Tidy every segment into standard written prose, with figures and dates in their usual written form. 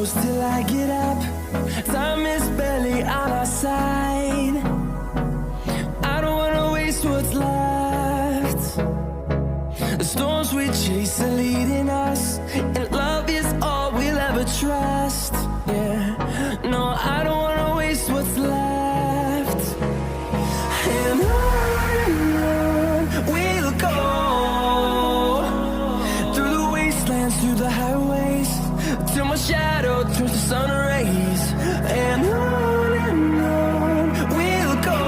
close till I get up. Time is barely on our side. I don't wanna waste what's left. The storms we chase are leading us, and love is all we'll ever trust. Yeah, no, I don't wanna waste what's left. And on we'll go, through the wastelands, through the highways, till my shadow turns to sun rays. And on we'll go,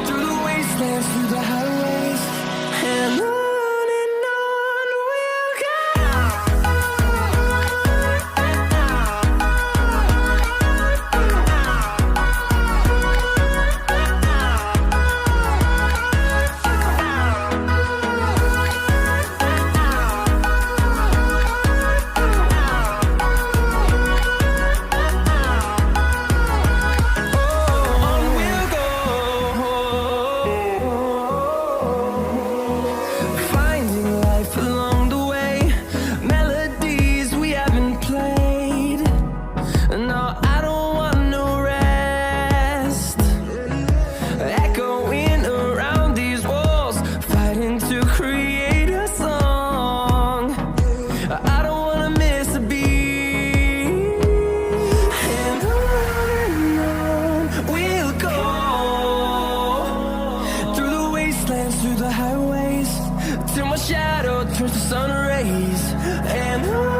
through the wastelands, through the highways, and on we'll go. Through the highways, till my shadow turns to sun rays. And on